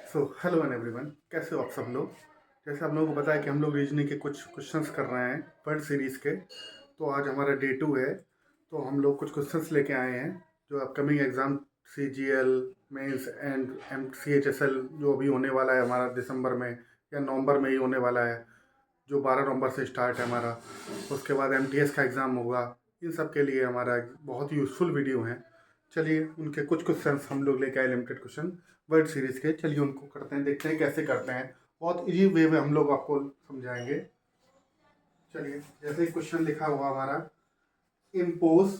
Hello and everyone, कैसे हो आप सब लोग। जैसे आप लोगों को पता है कि हम लोग रीजनिंग के कुछ क्वेश्चंस कर रहे हैं वर्ड सीरीज़ के। तो आज हमारा डे 2 है। तो हम लोग कुछ क्वेश्चंस लेके आए हैं जो upcoming exam CGL mains and MCHSL जो अभी होने वाला है हमारा दिसंबर में या नवंबर में ही होने वाला है, जो 12 नवंबर से स्टार्ट है हमारा। उसके बाद MTS का एग्ज़ाम होगा। इन सब के लिए हमारा एक बहुत ही यूज़फुल वीडियो है। चलिए उनके कुछ क्वेश्चंस हम लोग लेके आए, लिमिटेड क्वेश्चन वर्ड सीरीज़ के। चलिए उनको करते हैं, देखते हैं कैसे करते हैं। बहुत इजी वे में हम लोग आपको समझाएंगे। चलिए, जैसे क्वेश्चन लिखा हुआ हमारा, इम्पोज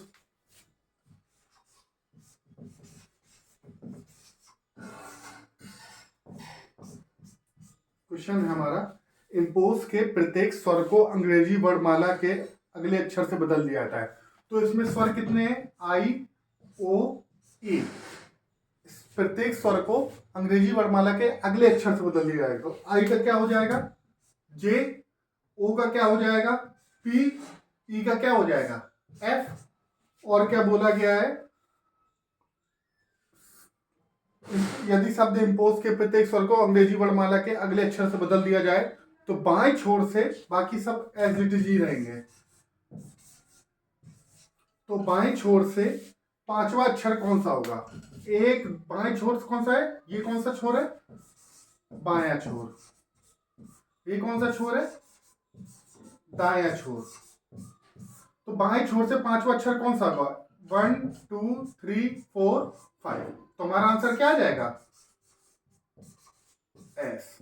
क्वेश्चन है हमारा, इम्पोज के प्रत्येक स्वर को अंग्रेजी वर्णमाला के अगले अक्षर से बदल दिया जाता है। तो इसमें स्वर कितने हैं? I O E। प्रत्येक स्वर को अंग्रेजी वर्णमाला के अगले अक्षर से बदल दिया जाएगा। तो आई का क्या हो जाएगा? जे। ओ का क्या हो जाएगा? पी। ई का क्या हो जाएगा? एफ। और क्या बोला गया है? यदि शब्द इम्पोज के प्रत्येक स्वर को अंग्रेजी वर्णमाला के अगले अक्षर से बदल दिया जाए तो बाएं छोर से बाकी सब एज इट इज ही रहेंगे। तो बाएं छोर से पांचवा अक्षर कौन सा होगा? एक बाएं छोर से कौन सा है? ये कौन सा छोर है? बायां छोर। ये कौन सा छोर है? दायां छोर। तो बाएं छोर से पांचवा अक्षर कौन सा होगा? 1 2 3 4 5। तो हमारा आंसर क्या आ जाएगा? एस।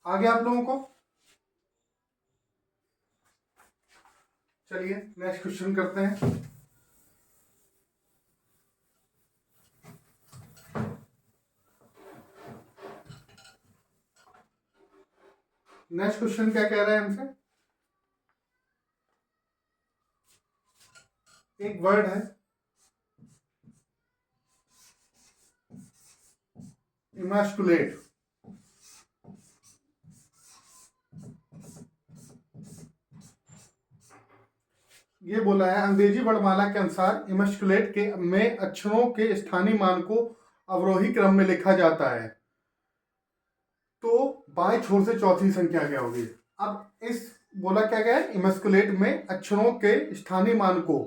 आगे आप लोगों को, चलिए नेक्स्ट क्वेश्चन करते हैं। नेक्स्ट क्वेश्चन क्या कह रहा है हमसे? एक वर्ड है इमैस्कुलेट। ये बोला है अंग्रेजी वर्णमाला के अनुसार इमैस्कुलेट के में अक्षरों के स्थानीय मान को अवरोही क्रम में लिखा जाता है। तो बाएं छोर से चौथी संख्या क्या होगी? अब इस बोला क्या गया है? इमैस्कुलेट में अक्षरों के स्थानीय मान को,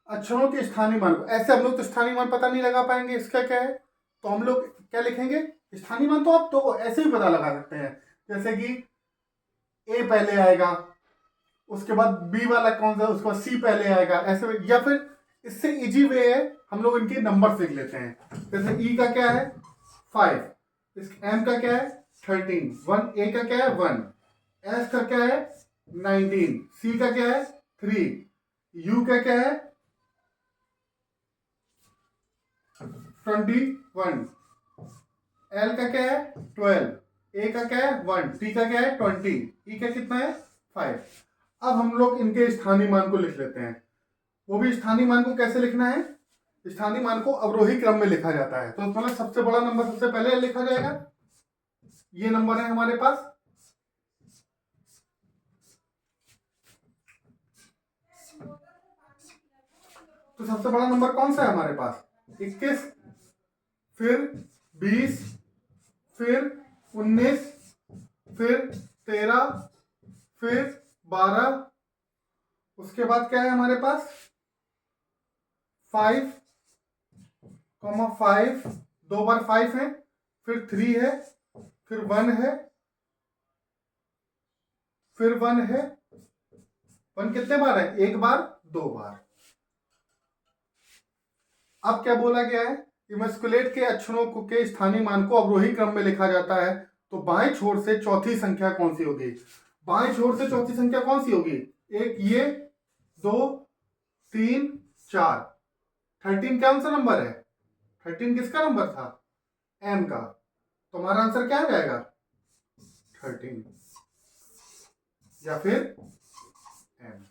अक्षरों के स्थानीय मान को, ऐसे हम लोग तो स्थानीय मान पता नहीं लगा पाएंगे, इसका क्या है? तो हम लोग क्या लिखेंगे? स्थानीय मान तो आप तो ऐसे ही पता लगा सकते हैं, जैसे कि ए पहले आएगा, उसके बाद बी वाला कौन सा, उसके बाद सी पहले आएगा, ऐसे। या फिर इससे इजी वे है, हम लोग इनके नंबर लिख लेते हैं। जैसे ई का क्या है? 5। इस एम का क्या है? 13। 1 ए का क्या है? 1। एस का क्या है? 19। सी का क्या है? 3। यू का क्या है? 21। एल का क्या है? 12। ए का क्या है? 1। टी का क्या है? 20। ई का कितना है? 5। अब हम लोग इनके स्थानीय मान को लिख लेते हैं। वो भी स्थानीय मान को कैसे लिखना है? स्थानीय मान को अवरोही क्रम में लिखा जाता है। तो मतलब सबसे बड़ा नंबर सबसे पहले लिखा जाएगा। ये नंबर है हमारे पास। तो सबसे बड़ा नंबर कौन सा है हमारे पास? 21, फिर 20, फिर 19, फिर 13, फिर 12। उसके बाद क्या है हमारे पास? 5, 5, 2 बार 5 है, फिर 3 है, फिर 1 है, फिर 1 है। 1 कितने बार है? एक बार, 2 बार। अब क्या बोला गया है? इमैस्कुलेट के अक्षरों को के स्थानीय मान को अवरोही क्रम में लिखा जाता है। तो बाएं छोर से चौथी संख्या कौन सी होगी? बाएं छोर से चौथी संख्या कौन सी होगी? एक ये, 2, 3, 4। 13 कौन सा नंबर है? 13 किसका नंबर था? एम का। तो हमारा आंसर क्या आ जाएगा? 13 या फिर एम।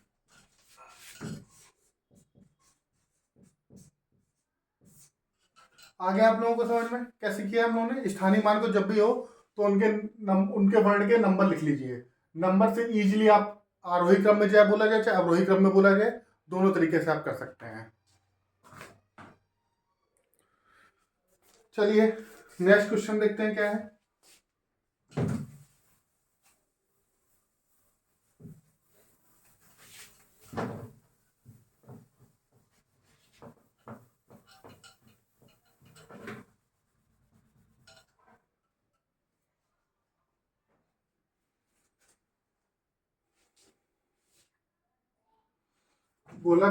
आगे आप लोगों को समझ में कैसे किया हम लोगों ने? स्थानीय मान को जब भी हो तो उनके वर्ड के नंबर लिख लीजिए। नंबर से इजीली आप आरोही क्रम में चाहे बोला जाए चाहे अवरोही क्रम में बोला जाए, दोनों तरीके से आप कर सकते हैं। चलिए नेक्स्ट क्वेश्चन देखते हैं क्या है।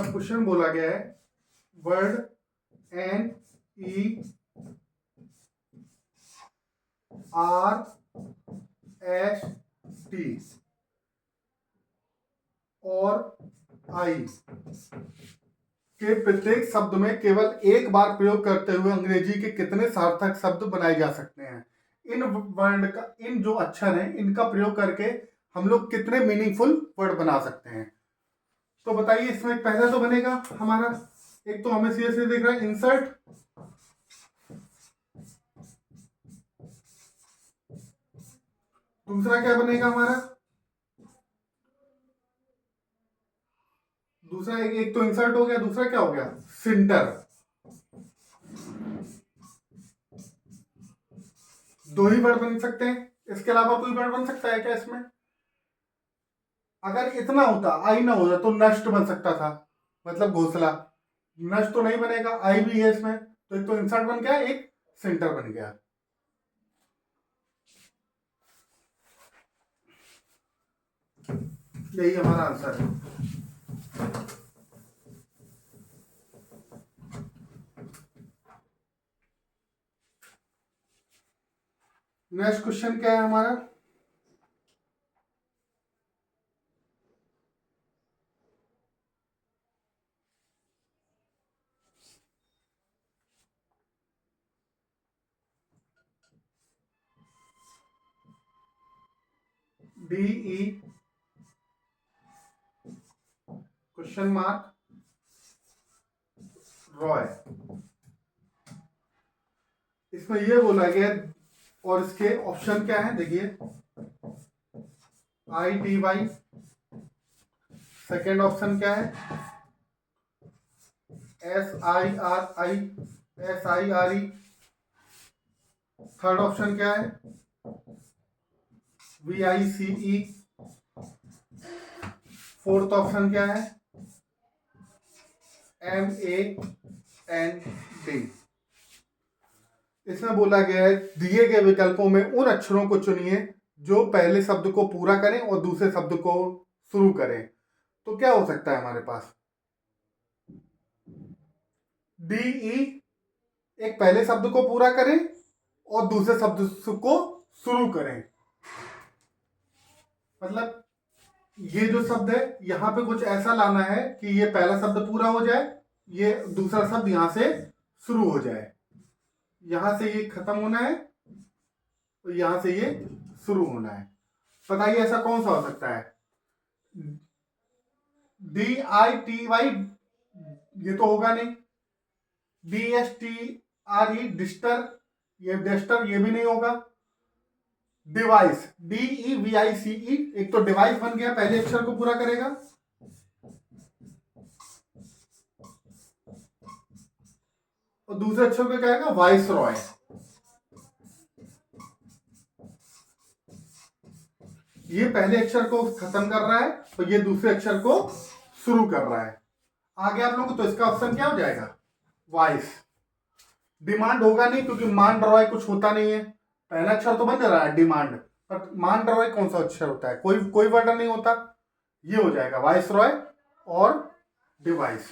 क्वेश्चन बोला गया है वर्ड NERST और I के प्रत्येक शब्द में केवल एक बार प्रयोग करते हुए अंग्रेजी के कितने सार्थक शब्द बनाए जा सकते हैं। इन जो अक्षर हैं इनका प्रयोग करके हम लोग कितने मीनिंगफुल वर्ड बना सकते हैं। तो बताइए इसमें पहला तो बनेगा हमारा, एक तो हमें सीधे सीधे दिख रहा है इंसर्ट, दूसरा क्या बनेगा हमारा, दूसरा एक तो इंसर्ट हो गया, दूसरा क्या हो गया सिंटर। दो ही वर्ड बन सकते हैं, इसके अलावा कोई वर्ड बन सकता है क्या इसमें? अगर इतना होता आई ना होता तो नष्ट बन सकता था, मतलब घोंसला। नष्ट तो नहीं बनेगा, आई भी है इसमें, तो एक तो इंसर्ट बन गया, एक सेंटर बन गया। यही हमारा आंसर है। नेक्स्ट क्वेश्चन क्या है हमारा, DE क्वेश्चन मार्क रॉय। इसमें यह बोला गया और इसके ऑप्शन क्या है देखिए, ITY, सेकेंड ऑप्शन क्या है SIRE, थर्ड ऑप्शन क्या है VICE, फोर्थ ऑप्शन क्या है MAND। इसमें बोला गया है दिए गए विकल्पों में उन अक्षरों को चुनिए जो पहले शब्द को पूरा करें और दूसरे शब्द को शुरू करें। तो क्या हो सकता है हमारे पास, DE एक पहले शब्द को पूरा करें और दूसरे शब्द को शुरू करें। मतलब ये जो शब्द है यहां पे कुछ ऐसा लाना है कि ये पहला शब्द पूरा हो जाए, ये दूसरा शब्द यहां से शुरू हो जाए, यहां से ये खत्म होना है तो यहां से ये शुरू होना है। बताइए ऐसा कौन सा हो सकता है। DITY ये तो होगा नहीं, DSTRE डिस्टर, ये डिस्टर ये भी नहीं होगा। डिवाइस DEVICE, एक तो डिवाइस बन गया, पहले अक्षर को पूरा करेगा, और दूसरे अक्षर को क्या आएगा वाइस रॉय। ये पहले अक्षर को खत्म कर रहा है और ये दूसरे अक्षर को शुरू कर रहा है। आगे आप लोगों को, तो इसका ऑप्शन क्या हो जाएगा वाइस। डिमांड होगा नहीं क्योंकि मान रॉय कुछ होता नहीं है, पहला अक्षर तो बन रहा है डिमांड, पर मान रॉय कौन सा अक्षर होता है, कोई वर्ड नहीं होता। ये हो जाएगा वाइस रॉय और डिवाइस।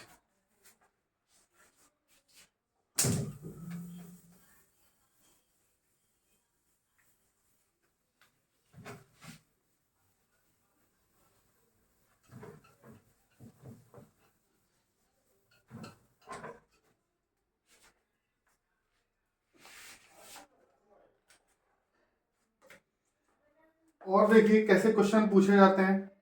और देखिए कैसे क्वेश्चन पूछे जाते हैं।